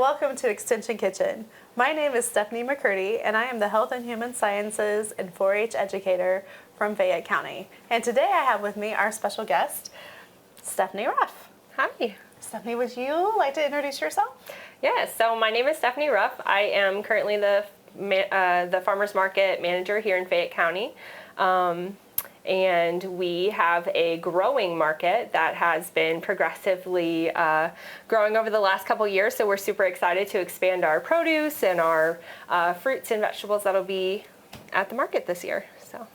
Welcome to Extension Kitchen. My name is Stephanie McCurdy, and I am the Health and Human Sciences and 4-H educator from Fayette County. And today I have with me our special guest, Stephanie Ruff. Hi. Stephanie, would you like to introduce yourself? Yes, so my name is Stephanie Ruff. I am currently the farmers market manager here in Fayette County. And we have a growing market that has been progressively growing over the last couple years. So we're super excited to expand our produce and our fruits and vegetables that'll be at the market this year. So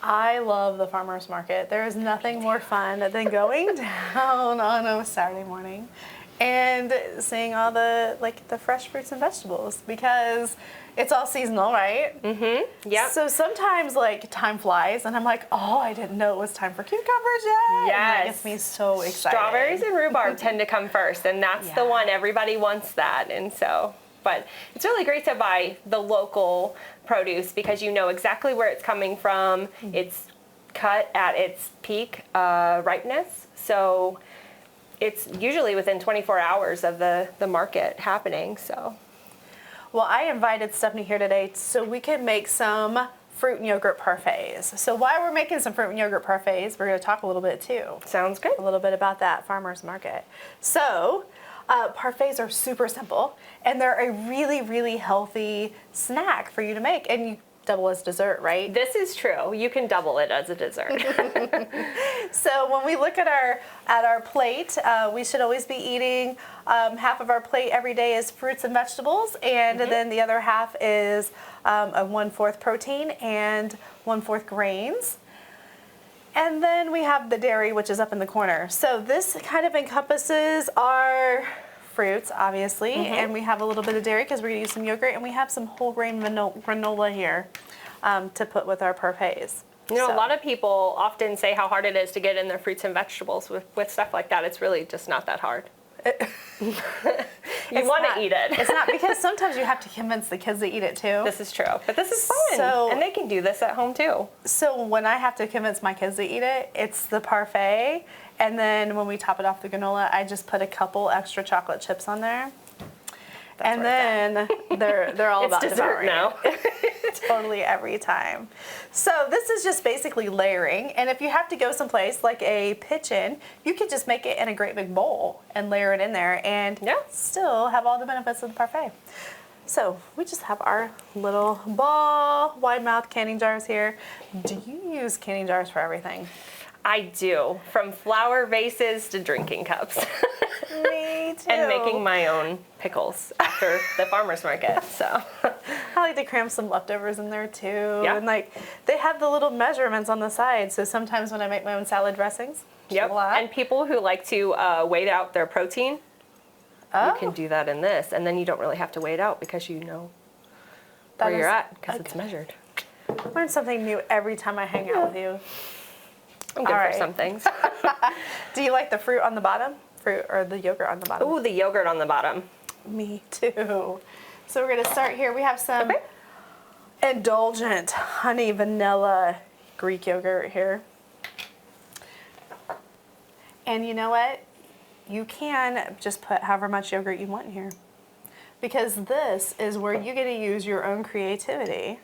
I love the farmers market. There is nothing more fun than going down on a Saturday morning and seeing all the fresh fruits and vegetables, because it's all seasonal, right? Mm-hmm. Yeah. So sometimes time flies and I'm like, oh, I didn't know it was time for cucumbers yet. Yes. And that gets me so excited. Strawberries and rhubarb tend to come first, and that's the one everybody wants that. And so, but it's really great to buy the local produce because you know exactly where it's coming from. Mm-hmm. It's cut at its peak ripeness. So it's usually within 24 hours of the market happening. So. Well, I invited Stephanie here today so we can make some fruit and yogurt parfaits. So while we're making some fruit and yogurt parfaits, we're going to talk a little bit too. Sounds good. A little bit about that farmer's market. So parfaits are super simple, and they're a really, really healthy snack for you to make. And you double as dessert, right? This is true. You can double it as a dessert. So when we look at our plate, we should always be eating half of our plate every day is fruits and vegetables, and then the other half is a 1/4 protein and 1/4 grains. And then we have the dairy, which is up in the corner. So this kind of encompasses our fruits, obviously, and we have a little bit of dairy because we're going to use some yogurt, and we have some whole grain granola here to put with our parfaits. You know, a lot of people often say how hard it is to get in their fruits and vegetables with stuff like that. It's really just not that hard. You want to eat it. It's not, because sometimes you have to convince the kids to eat it too. This is true, but this is fun, and they can do this at home too. So when I have to convince my kids to eat it, it's the parfait, and then when we top it off the granola, I just put a couple extra chocolate chips on there. That's and then they're all about dessert now. Totally every time. So this is just basically layering, and if you have to go someplace like a kitchen, you could just make it in a great big bowl and layer it in there, and still have all the benefits of the parfait. So we just have our little ball wide mouth canning jars here. Do you use canning jars for everything? I do, from flower vases to drinking cups. Me too. And making my own pickles after the farmer's market. So I like to cram some leftovers in there too. Yeah. And they have the little measurements on the side. So sometimes when I make my own salad dressings, and people who like to weigh out their protein, you can do that in this, and then you don't really have to weigh it out because you know where you're at because it's measured. Learn something new every time I hang out with you. I'm good for some things. Do you like the fruit on the bottom? Fruit or the yogurt on the bottom? Ooh, the yogurt on the bottom. Me too. So we're going to start here. We have some indulgent honey vanilla Greek yogurt here. And you know what? You can just put however much yogurt you want in here, because this is where you get to use your own creativity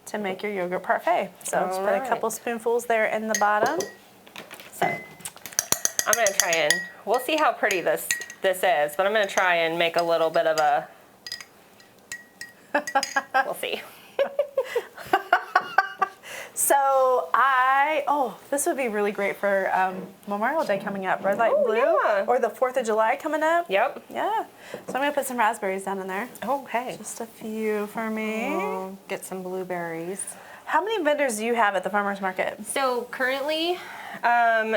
to make your yogurt parfait. So just put a couple spoonfuls there in the bottom. So I'm going to try and, we'll see how pretty this is, but I'm going to try and make a little bit of a, we'll see. So this would be really great for Memorial Day coming up. Red, light, blue, or the 4th of July coming up. Yep. Yeah. So I'm going to put some raspberries down in there. Okay. Just a few for me. Get some blueberries. How many vendors do you have at the farmer's market? So currently,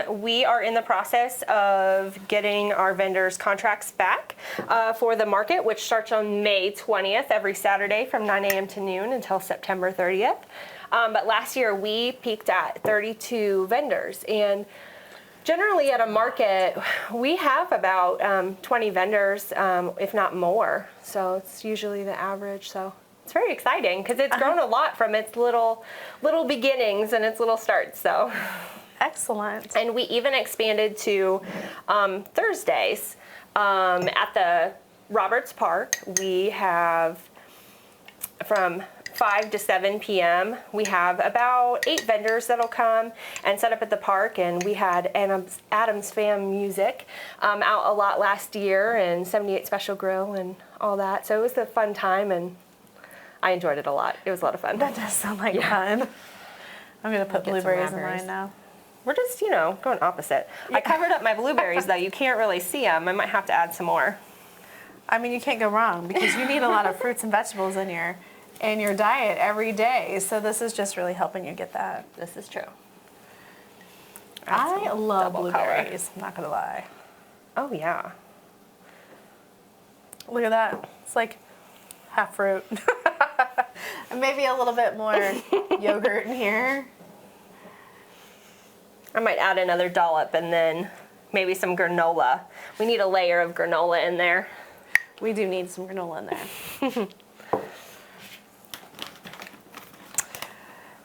we are in the process of getting our vendors' contracts back for the market, which starts on May 20th, every Saturday from 9 a.m. to noon until September 30th. But last year we peaked at 32 vendors, and generally at a market we have about 20 vendors, if not more. So it's usually the average. So it's very exciting because it's grown a lot from its little beginnings and its little starts. So excellent. And we even expanded to Thursdays at Roberts Park, we have from 5 to 7 p.m. we have about 8 vendors that'll come and set up at the park, and we had Adam's Fam music out a lot last year, and 78 Special Grill and all that. So it was a fun time, and I enjoyed it a lot. It was a lot of fun. That does sound like fun. I'm going to put Get some blueberries in raspberries. mine now. We're just, going opposite. I covered up my blueberries, though. You can't really see them. I might have to add some more. I mean, you can't go wrong because you need a lot of fruits and vegetables in your diet every day. So this is just really helping you get that. This is true. I love double color. blueberries. I'm not going to lie. Oh, yeah. Look at that. It's like half fruit. And maybe a little bit more yogurt in here. I might add another dollop and then maybe some granola. We need a layer of granola in there. We do need some granola in there.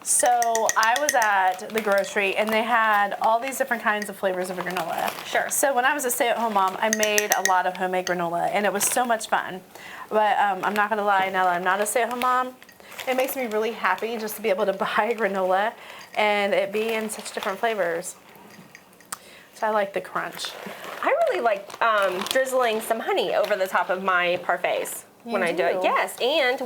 So I was at the grocery and they had all these different kinds of flavors of granola. Sure. So when I was a stay-at-home mom, I made a lot of homemade granola and it was so much fun. But I'm not gonna lie, now that I'm not a stay-at-home mom, it makes me really happy just to be able to buy granola and it be in such different flavors. So I like the crunch. I really like drizzling some honey over the top of my parfaits when I do it. Yes, and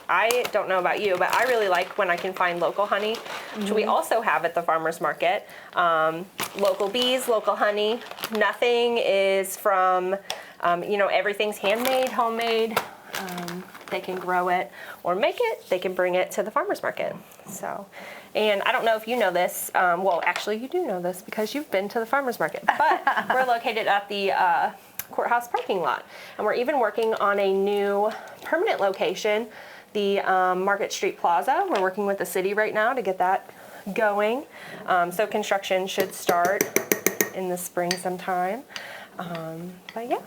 I don't know about you, but I really like when I can find local honey, which we also have at the farmer's market. Local bees, local honey. Nothing is from, everything's handmade, homemade. They can grow it or make it. They can bring it to the farmer's market. So, and I don't know if you know this. Well, actually, you do know this because you've been to the farmer's market. But we're located at the courthouse parking lot, and we're even working on a new permanent location, the Market Street Plaza. We're working with the city right now to get that going. So construction should start in the spring sometime. But yeah.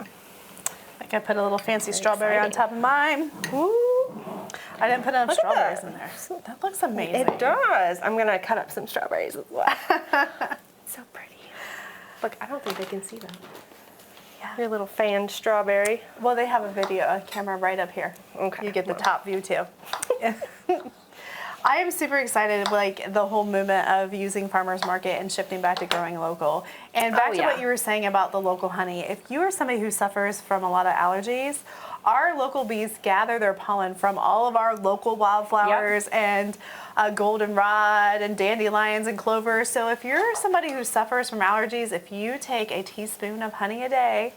Like I put a little fancy strawberry on top of mine. Woo! I didn't put enough strawberries in there. That looks amazing. It does. I'm gonna cut up some strawberries as well. So pretty. Look, I don't think they can see them. Yeah. Your little fanned strawberry. Well, they have a camera right up here. Okay. You get the top view too. I am super excited, like the whole movement of using farmers market and shifting back to growing local. And back to what you were saying about the local honey. If you are somebody who suffers from a lot of allergies, our local bees gather their pollen from all of our local wildflowers and goldenrod and dandelions and clover. So if you're somebody who suffers from allergies, if you take a teaspoon of honey a day,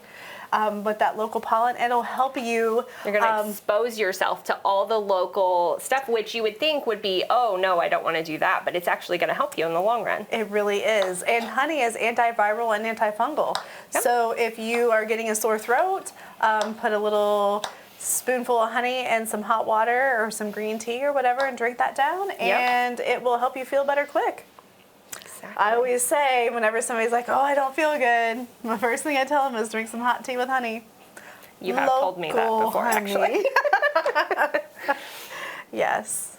with that local pollen, it'll help you. You're going to expose yourself to all the local stuff, which you would think would be, oh, no, I don't want to do that. But it's actually going to help you in the long run. It really is. And honey is antiviral and antifungal. Yep. So if you are getting a sore throat, put a little spoonful of honey and some hot water or some green tea or whatever and drink that down. And it will help you feel better quick. Exactly. I always say whenever somebody's like, oh, I don't feel good, the first thing I tell them is drink some hot tea with honey. You have told me that before, actually. Yes.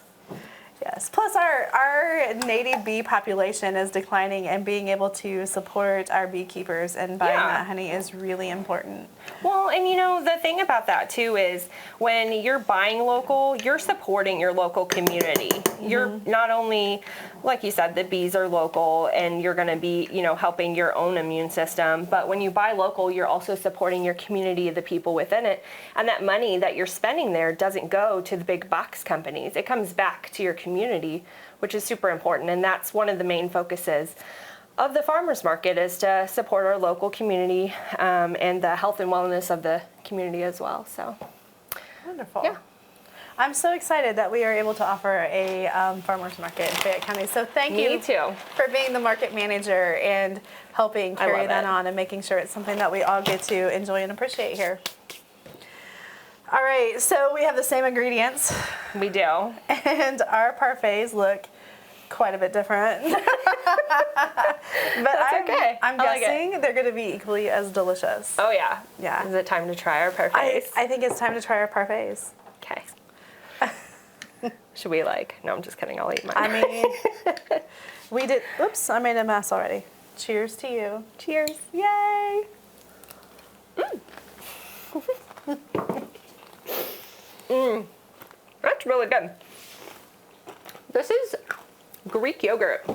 Yes. Plus, our native bee population is declining, and being able to support our beekeepers and buying that honey is really important. Well, and the thing about that too is when you're buying local, you're supporting your local community. Mm-hmm. You're not only, like you said, the bees are local and you're going to be, helping your own immune system. But when you buy local, you're also supporting your community, the people within it. And that money that you're spending there doesn't go to the big box companies. It comes back to your community, which is super important. And that's one of the main focuses of the farmers market, is to support our local community and the health and wellness of the community as well. So wonderful. Yeah. I'm so excited that we are able to offer a farmers market in Fayette County. So thank you for being the market manager and helping carry that on and making sure it's something that we all get to enjoy and appreciate here. All right, so we have the same ingredients. We do. And our parfaits look quite a bit different. But that's okay. I'm guessing they're going to be equally as delicious. Oh, yeah. Yeah. Is it time to try our parfaits? I think it's time to try our parfaits. Okay. Should we no, I'm just kidding. I'll eat mine. I mean, we did, oops, I made a mess already. Cheers to you. Cheers. Yay. That's really good. This is Greek yogurt,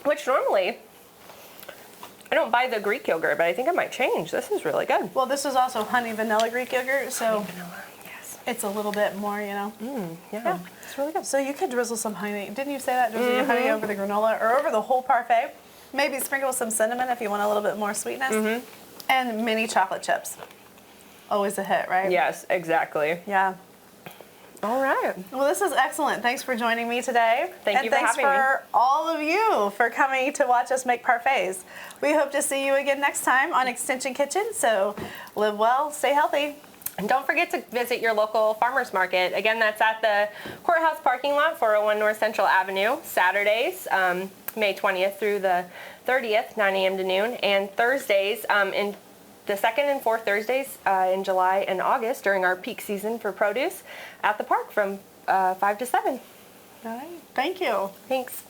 which normally I don't buy the Greek yogurt, but I think I might change. This is really good. Well, this is also honey vanilla Greek yogurt, so Vanilla, yes. it's a little bit more, you know. Yeah, it's really good. So you could drizzle some honey. Didn't you say that? Drizzle your honey over the granola or over the whole parfait. Maybe sprinkle some cinnamon if you want a little bit more sweetness. And mini chocolate chips. Always a hit, right? Yes, exactly. Yeah. All right. Well, this is excellent. Thanks for joining me today. Thank you for thanks having me. for all of you for coming to watch us make parfaits. We hope to see you again next time on Extension Kitchen. So live well, stay healthy. And don't forget to visit your local farmers market. Again, that's at the courthouse parking lot, 401 North Central Avenue, Saturdays, May 20th through the 30th, 9 a.m. to noon, and Thursdays in the second and fourth Thursdays in July and August during our peak season for produce at the park from 5 to 7. All right. Thank you. Thanks.